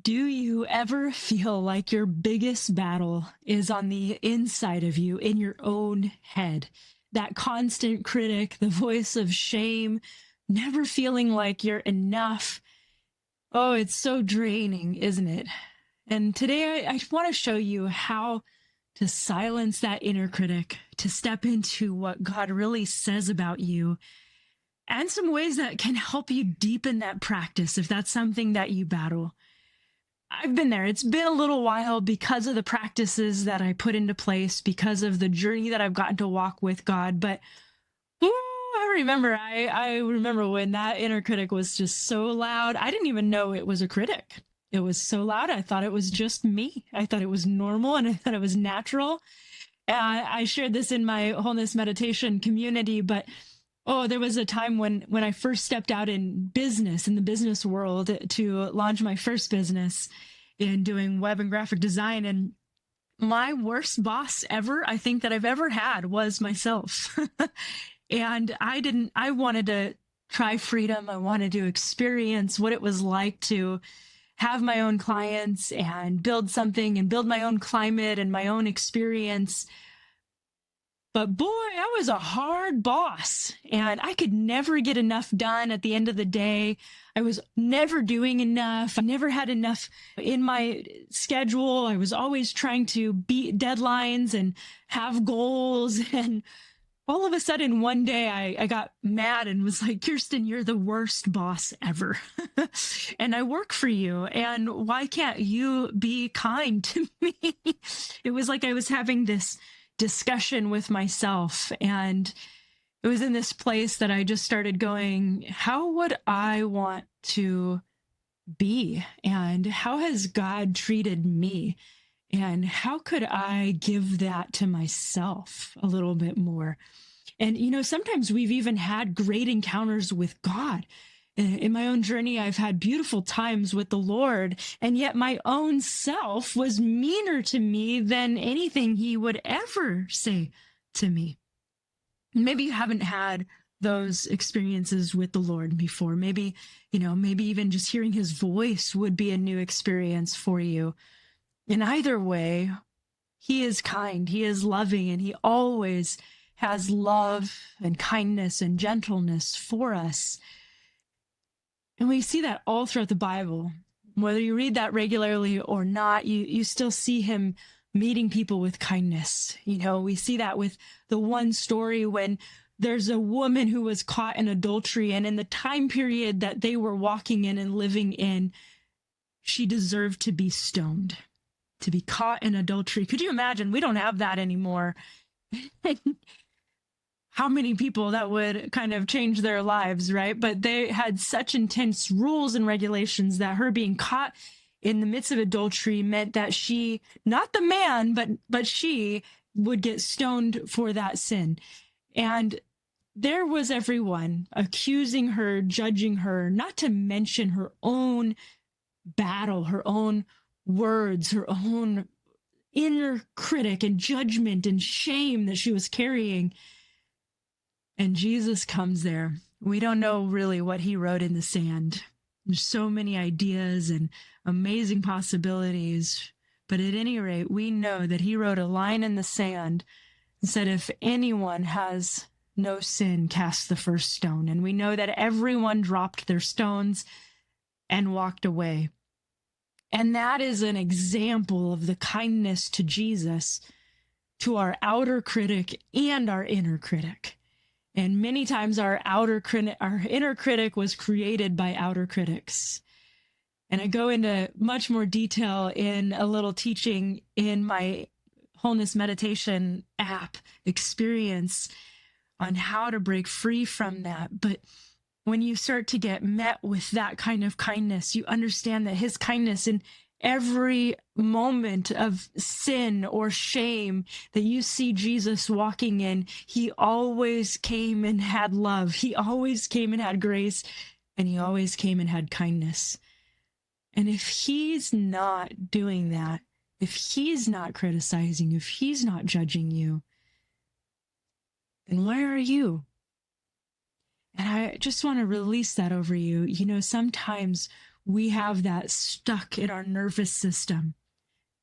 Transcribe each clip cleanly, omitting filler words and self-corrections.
Do you ever feel like your biggest battle is on the inside of you, in your own head? That constant critic, the voice of shame, never feeling like you're enough. Oh, it's so draining, isn't it? And today I want to show you how to silence that inner critic, to step into what God really says about you, and some ways that can help you deepen that practice if that's something that you battle. I've been there. It's been a little while because of the practices that I put into place, because of the journey that I've gotten to walk with God. But ooh, I remember when that inner critic was just so loud. I didn't even know it was a critic. It was so loud. I thought it was just me. I thought it was normal and I thought it was natural. I shared this in my wholeness meditation community, but oh, there was a time when I first stepped out in business, in the business world, to launch my first business in doing web and graphic design. And my worst boss ever, I think that I've ever had, was myself. And I wanted to try freedom. I wanted to experience what it was like to have my own clients and build something and build my own climate and my own experience. But boy, I was a hard boss and I could never get enough done at the end of the day. I was never doing enough. I never had enough in my schedule. I was always trying to beat deadlines and have goals. And all of a sudden, one day I got mad and was like, Kirsten, you're the worst boss ever. And I work for you. And why can't you be kind to me? It was like I was having this discussion with myself. And it was in this place that I just started going, how would I want to be? And how has God treated me? And how could I give that to myself a little bit more? And, sometimes we've even had great encounters with God. In my own journey, I've had beautiful times with the Lord, and yet my own self was meaner to me than anything he would ever say to me. Maybe you haven't had those experiences with the Lord before. Maybe even just hearing his voice would be a new experience for you. In either way, he is kind, he is loving, and he always has love and kindness and gentleness for us. And we see that all throughout the Bible. Whether you read that regularly or not, you still see him meeting people with kindness. We see that with the one story when there's a woman who was caught in adultery, and in the time period that they were walking in and living in, she deserved to be stoned, to be caught in adultery. Could you imagine? We don't have that anymore. How many people that would kind of change their lives, right? But they had such intense rules and regulations that her being caught in the midst of adultery meant that she, not the man, but she would get stoned for that sin. And there was everyone accusing her, judging her, not to mention her own battle, her own words, her own inner critic and judgment and shame that she was carrying. And Jesus comes there. We don't know really what he wrote in the sand. There's so many ideas and amazing possibilities. But at any rate, we know that he wrote a line in the sand and said, if anyone has no sin, cast the first stone. And we know that everyone dropped their stones and walked away. And that is an example of the kindness to Jesus, to our outer critic and our inner critic. And many times our inner critic was created by outer critics. And I go into much more detail in a little teaching in my Wholeness Meditation app experience on how to break free from that. But when you start to get met with that kind of kindness, you understand that his kindness in every moment of sin or shame that you see Jesus walking in, he always came and had love. He always came and had grace, and he always came and had kindness. And if he's not doing that, if he's not criticizing, if he's not judging you, then where are you? And I just want to release that over you. Sometimes we have that stuck in our nervous system,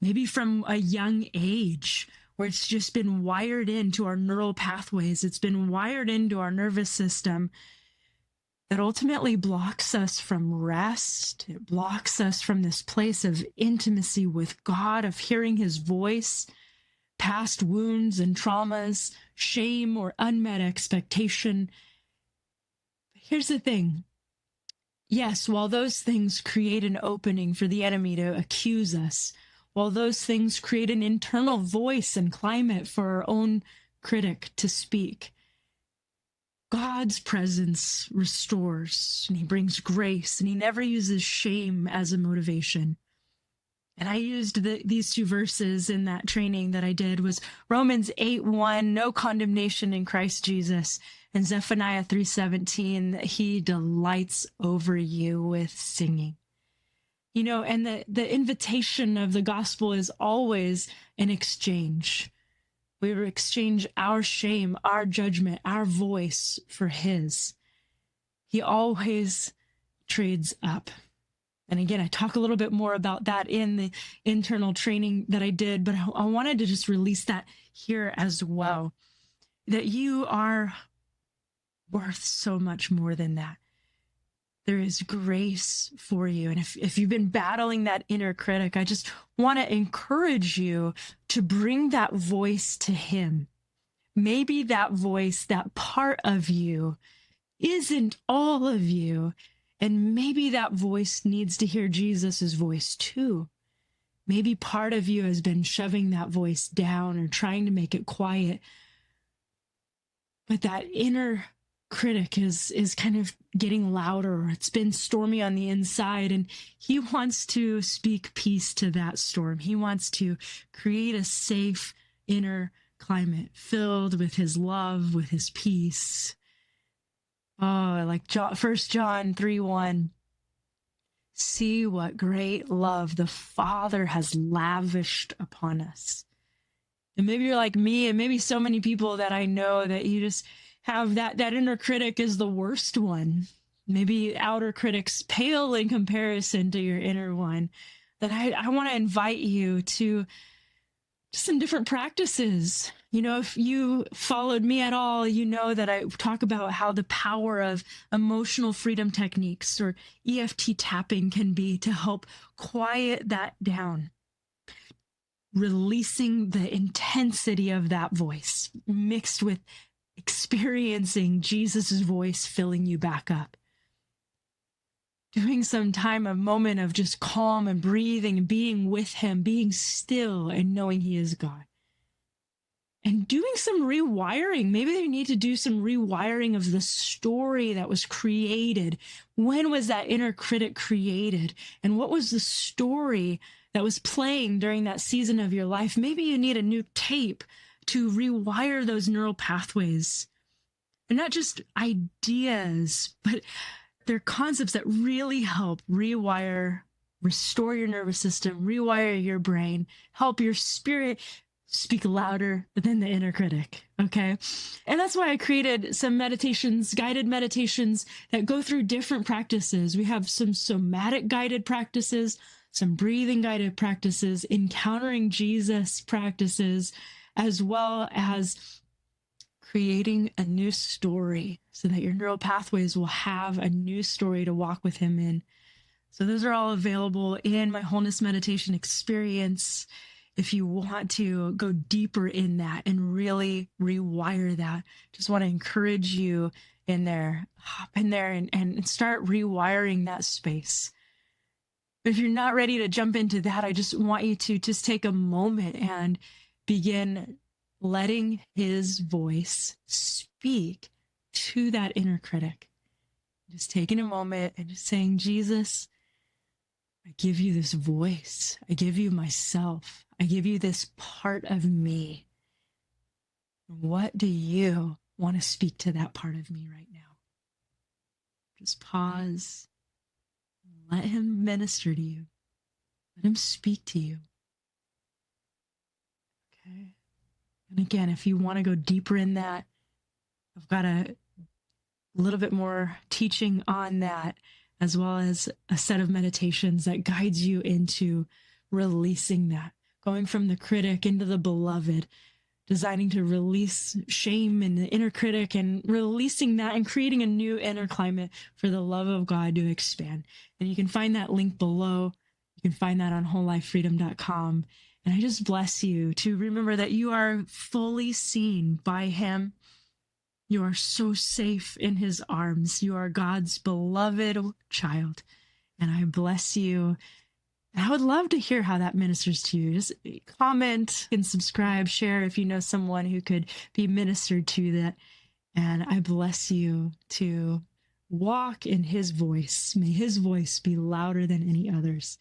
maybe from a young age, where it's just been wired into our neural pathways. It's been wired into our nervous system that ultimately blocks us from rest. It blocks us from this place of intimacy with God, of hearing his voice, past wounds and traumas, shame or unmet expectation. Here's the thing. Yes, while those things create an opening for the enemy to accuse us, while those things create an internal voice and climate for our own critic to speak, God's presence restores, and he brings grace, and he never uses shame as a motivation. And I used these two verses in that training that I did, was Romans 8:1, no condemnation in Christ Jesus, and Zephaniah 3:17, that he delights over you with singing. You know, and the invitation of the gospel is always an exchange. We exchange our shame, our judgment, our voice for his. He always trades up. And again, I talk a little bit more about that in the internal training that I did, but I wanted to just release that here as well, that you are worth so much more than that. There is grace for you. And if you've been battling that inner critic, I just want to encourage you to bring that voice to him. Maybe that voice, that part of you, isn't all of you. And maybe that voice needs to hear Jesus's voice too. Maybe part of you has been shoving that voice down or trying to make it quiet. But that inner critic is kind of getting louder, or it's been stormy on the inside, and he wants to speak peace to that storm. He wants to create a safe inner climate filled with his love, with his peace. Oh, like 1 John 3:1. See what great love the Father has lavished upon us. And maybe you're like me, and maybe so many people that I know, that you just have that inner critic is the worst one. Maybe outer critics pale in comparison to your inner one. That I want to invite you to some different practices. You know, if you followed me at all, you know that I talk about how the power of emotional freedom techniques or EFT tapping can be to help quiet that down, releasing the intensity of that voice mixed with experiencing Jesus's voice filling you back up. Doing some time, a moment of just calm and breathing and being with him, being still and knowing he is God. And doing some rewiring. Maybe you need to do some rewiring of the story that was created. When was that inner critic created? And what was the story that was playing during that season of your life? Maybe you need a new tape to rewire those neural pathways. And not just ideas, but they're concepts that really help rewire, restore your nervous system, rewire your brain, help your spirit speak louder than the inner critic, okay? And that's why I created some meditations, guided meditations that go through different practices. We have some somatic guided practices, some breathing guided practices, encountering Jesus practices, as well as creating a new story so that your neural pathways will have a new story to walk with him in. So those are all available in my Wholeness Meditation Experience. If you want to go deeper in that and really rewire that, just want to encourage you in there, hop in there and start rewiring that space. But if you're not ready to jump into that, I just want you to just take a moment and begin letting his voice speak to that inner critic. Just taking a moment and just saying, Jesus, I give you this voice. I give you myself. I give you this part of me. What do you want to speak to that part of me right now? Just pause. Let him minister to you. Let him speak to you. Okay. And again, if you want to go deeper in that, I've got a little bit more teaching on that as well as a set of meditations that guides you into releasing that, going from the critic into the beloved, designing to release shame and the inner critic and releasing that and creating a new inner climate for the love of God to expand. And you can find that link below. You can find that on wholelifefreedom.com. And I just bless you to remember that you are fully seen by Him. You are so safe in His arms. You are God's beloved child. And I bless you. And I would love to hear how that ministers to you. Just comment and subscribe, share if you know someone who could be ministered to that. And I bless you to walk in His voice. May His voice be louder than any others.